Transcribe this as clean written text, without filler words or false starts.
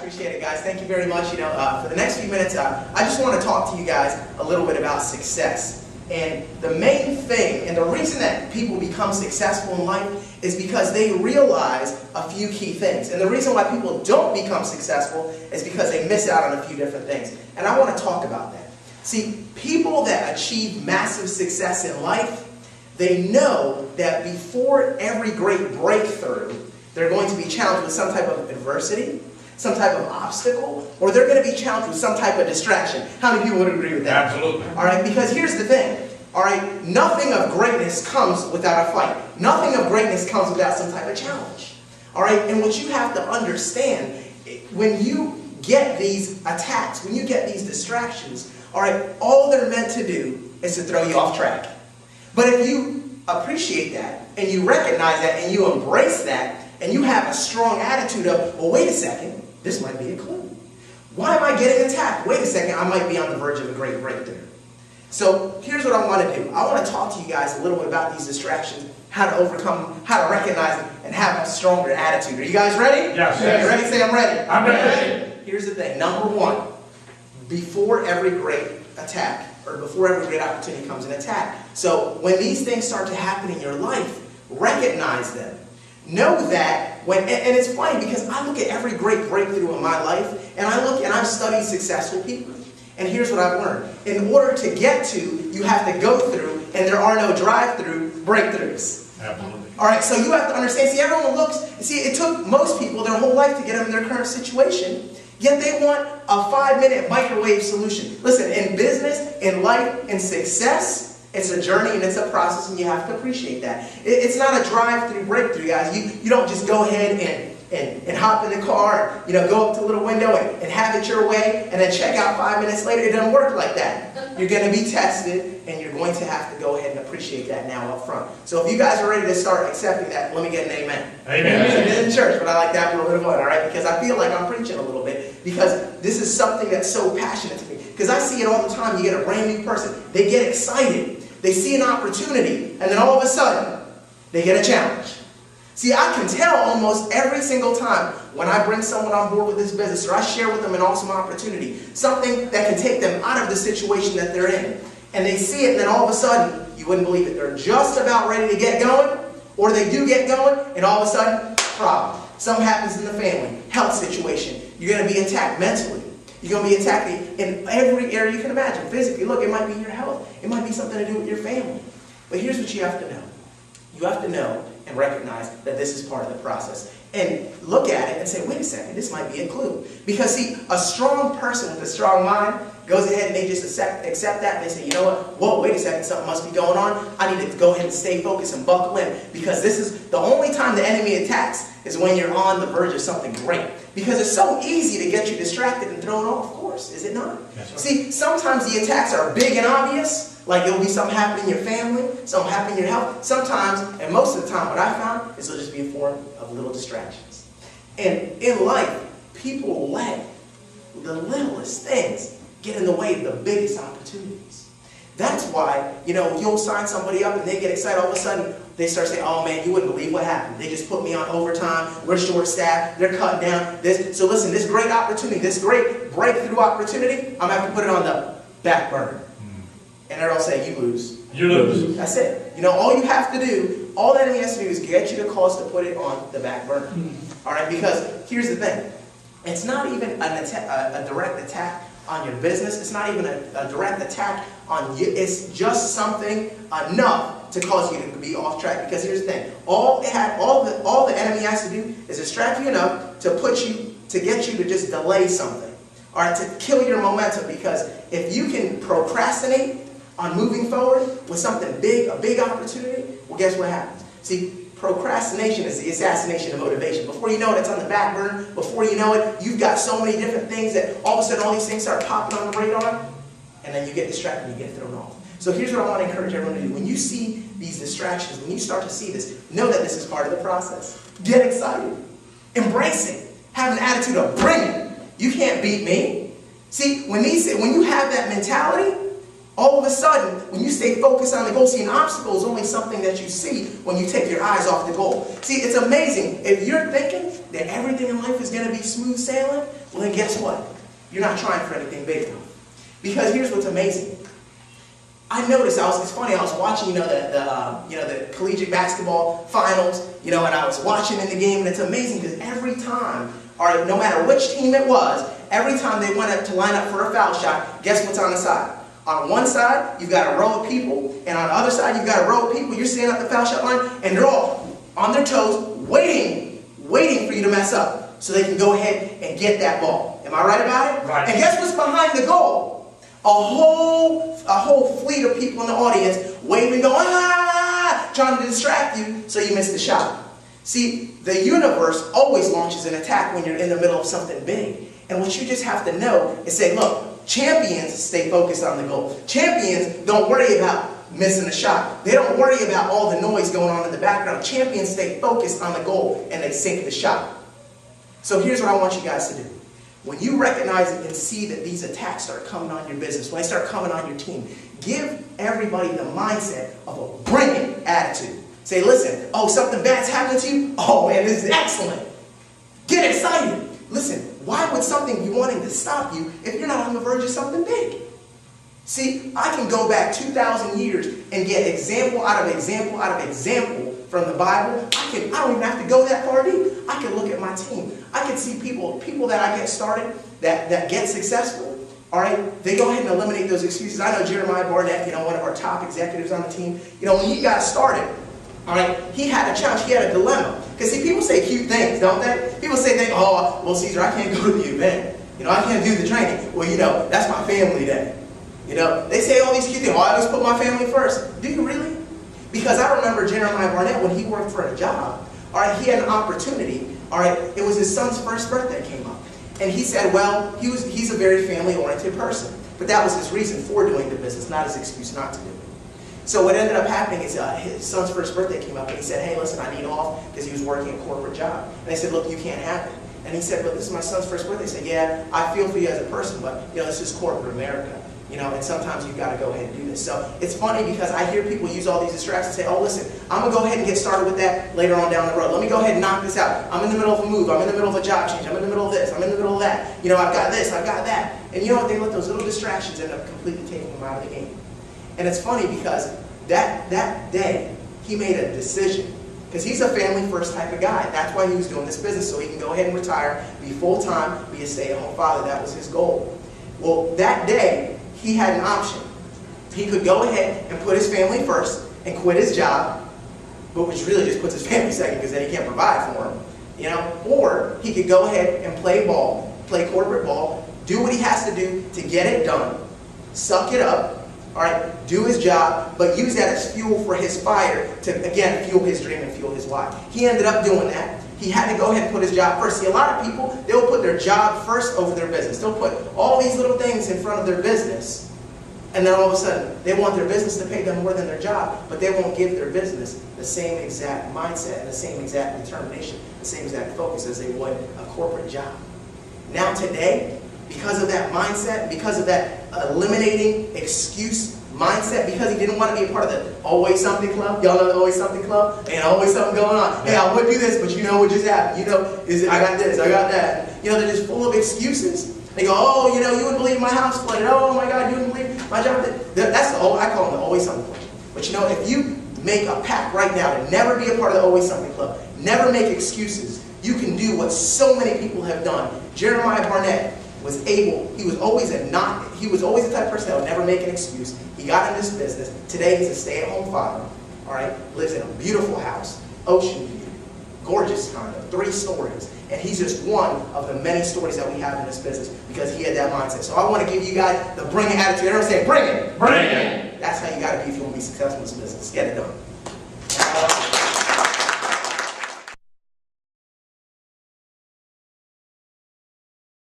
appreciate it, guys. Thank you very much. For the next few minutes, I just want to talk to you guys a little bit about success. And the main thing, and the reason that people become successful in life is because they realize a few key things. And the reason why people don't become successful is because they miss out on a few different things. And I want to talk about that. See, people that achieve massive success in life, they know that before every great breakthrough, they're going to be challenged with some type of adversity, some type of obstacle, or they're going to be challenged with some type of distraction. How many people would agree with that? Absolutely. All right, because here's the thing. All right, nothing of greatness comes without a fight. Nothing of greatness comes without some type of challenge. All right, and what you have to understand, when you get these attacks, when you get these distractions, all right, all they're meant to do is to throw you off track. But if you appreciate that, and you recognize that, and you embrace that, and you have a strong attitude of, well, wait a second, this might be a clue. Why am I getting attacked? Wait a second, I might be on the verge of a great breakthrough. So here's what I want to do. I want to talk to you guys a little bit about these distractions, how to overcome them, how to recognize them, and have a stronger attitude. Are you guys ready? Yes. You ready? Say, I'm ready. I'm ready. Here's the thing. Number one, before every great attack, or before every great opportunity comes an attack. So when these things start to happen in your life, recognize them. Know that and it's funny because I look at every great breakthrough in my life, and I've studied successful people. And here's what I've learned. In order to get to, you have to go through, and there are no drive-through breakthroughs. Absolutely. All right, so you have to understand, see, everyone looks, see, it took most people their whole life to get them in their current situation, yet they want a 5-minute microwave solution. Listen, in business, in life, in success, it's a journey and it's a process, and you have to appreciate that. It's not a drive-through breakthrough, guys. You don't just go ahead and hop in the car, and, go up to a little window and have it your way, and then check out 5 minutes later. It doesn't work like that. You're going to be tested, and you're going to have to go ahead and appreciate that now up front. So if you guys are ready to start accepting that, let me get an amen. Amen. It's in church, but I like that a little bit of fun, all right? Because I feel like I'm preaching a little bit, because this is something that's so passionate to me. Because I see it all the time. You get a brand new person. They get excited. They see an opportunity, and then all of a sudden, they get a challenge. See, I can tell almost every single time when I bring someone on board with this business, or I share with them an awesome opportunity, something that can take them out of the situation that they're in. And they see it, and then all of a sudden, you wouldn't believe it, they're just about ready to get going, or they do get going, and all of a sudden, problem. Something happens in the family, health situation. You're going to be attacked mentally. You're going to be attacked in every area you can imagine. Physically, look, it might be your health. It might be something to do with your family. But here's what you have to know. You have to know and recognize that this is part of the process. And look at it and say, wait a second, this might be a clue. Because see, a strong person with a strong mind goes ahead and they just accept that, and they say, you know what, whoa, wait a second, something must be going on. I need to go ahead and stay focused and buckle in. Because this is the only time the enemy attacks is when you're on the verge of something great. Because it's so easy to get you distracted and thrown off course, is it not? Yes, sir. See, sometimes the attacks are big and obvious, like there'll be something happening in your family, something happening in your health. Sometimes, and most of the time, what I found is it'll just be a form of little distractions. And in life, people let the littlest things get in the way of the biggest opportunities. That's why, you'll sign somebody up and they get excited. All of a sudden, they start saying, oh man, you wouldn't believe what happened. They just put me on overtime. We're short-staffed. They're cutting down this. So listen, this great opportunity, this great breakthrough opportunity, I'm going to have to put it on the back burner. And they'll say, you lose. You lose. That's it. All you have to do, all the enemy has to do is get you the cause to put it on the back burner. All right, because here's the thing. It's not even a direct attack on your business. It's not even a direct attack on you. It's just something enough to cause you to be off track. Because here's the thing. All the enemy has to do is distract you enough to get you to just delay something. All right, to kill your momentum. Because if you can procrastinate on moving forward with something big, a big opportunity, well, guess what happens? See, procrastination is the assassination of motivation. Before you know it, it's on the back burner. Before you know it, you've got so many different things that all of a sudden all these things start popping on the radar, and then you get distracted and you get thrown off. So here's what I want to encourage everyone to do. When you see these distractions, when you start to see this, know that this is part of the process. Get excited. Embrace it. Have an attitude of bring it. You can't beat me. See, when you have that mentality, All of a sudden, when you stay focused on the goal, see, an obstacle is only something that you see when you take your eyes off the goal. See, it's amazing. If you're thinking that everything in life is going to be smooth sailing, well then guess what? You're not trying for anything big enough. Because here's what's amazing. I noticed, it's funny, I was watching, the collegiate basketball finals, and I was watching in the game, and it's amazing because every time, or no matter which team it was, every time they went up to line up for a foul shot, guess what's on the side? On one side, you've got a row of people, and on the other side, you've got a row of people. You're standing at the foul shot line, and they're all on their toes, waiting for you to mess up, so they can go ahead and get that ball. Am I right about it? Right. And guess what's behind the goal? A whole fleet of people in the audience waving, going, ah, trying to distract you so you miss the shot. See, the universe always launches an attack when you're in the middle of something big. And what you just have to know is say, look, champions stay focused on the goal. Champions don't worry about missing a shot. They don't worry about all the noise going on in the background. Champions stay focused on the goal and they sink the shot. So here's what I want you guys to do. When you recognize it and see that these attacks start coming on your business, when they start coming on your team, give everybody the mindset of a bring it attitude. Say, listen, oh, something bad's happening to you? Oh man, this is excellent. Get excited. Listen, why would something be wanting to stop you if you're not on the verge of something big? See, I can go back 2,000 years and get example out of example out of example from the Bible. I don't even have to go that far deep. I can look at my team. I can see people that I get started, that get successful. All right, they go ahead and eliminate those excuses. I know Jeremiah Barnett, one of our top executives on the team. When he got started, all right, he had a challenge, he had a dilemma. Because see, people say cute things, don't they? People say things, oh, well, Caesar, I can't go to the event. I can't do the training. Well, that's my family day. They say all these cute things. Oh, I always put my family first. Do you really? Because I remember Jeremiah Barnett, when he worked for a job, all right, he had an opportunity, all right, it was his son's first birthday came up. And he said, well, he's a very family-oriented person. But that was his reason for doing the business, not his excuse not to do it. So what ended up happening is his son's first birthday came up and he said, hey, listen, I need off because he was working a corporate job. And they said, look, you can't have it. And he said, but this is my son's first birthday. He said, yeah, I feel for you as a person, but this is corporate America. And sometimes you've got to go ahead and do this. So it's funny because I hear people use all these distractions and say, oh, listen, I'm going to go ahead and get started with that later on down the road. Let me go ahead and knock this out. I'm in the middle of a move. I'm in the middle of a job change. I'm in the middle of this. I'm in the middle of that. I've got this. I've got that. And you know what? They let those little distractions end up completely taking them out of the game. And it's funny because that day, he made a decision. Because he's a family-first type of guy. That's why he was doing this business, so he can go ahead and retire, be full-time, be a stay-at-home father. That was his goal. Well, that day, he had an option. He could go ahead and put his family first and quit his job, but which really just puts his family second because then he can't provide for him. Or he could go ahead and play ball, play corporate ball, do what he has to do to get it done, suck it up, all right, do his job, but use that as fuel for his fire to, again, fuel his dream and fuel his why. He ended up doing that. He had to go ahead and put his job first. See, a lot of people, they'll put their job first over their business. They'll put all these little things in front of their business, and then all of a sudden, they want their business to pay them more than their job, but they won't give their business the same exact mindset and the same exact determination, the same exact focus as they would a corporate job. Now today, because of that mindset, because of that eliminating excuse mindset, because he didn't want to be a part of the Always Something Club. Y'all know the Always Something Club? And always something going on. Hey, I would do this, but what just happened? I got this, I got that. They're just full of excuses. They go, oh, you wouldn't believe my house flooded. Oh my God, you wouldn't believe my job. That's I call them the Always Something Club. But if you make a pact right now to never be a part of the Always Something Club, never make excuses, you can do what so many people have done. Jeremiah Barnett he was always the type of person that would never make an excuse. He got in this business. Today he's a stay-at-home father, all right, lives in a beautiful house, ocean view, gorgeous condo, 3 stories. And he's just one of the many stories that we have in this business because he had that mindset. So I want to give you guys the bring it attitude. Everyone say, bring it. Bring it. That's how you got to be if you want to be successful in this business. Get it done.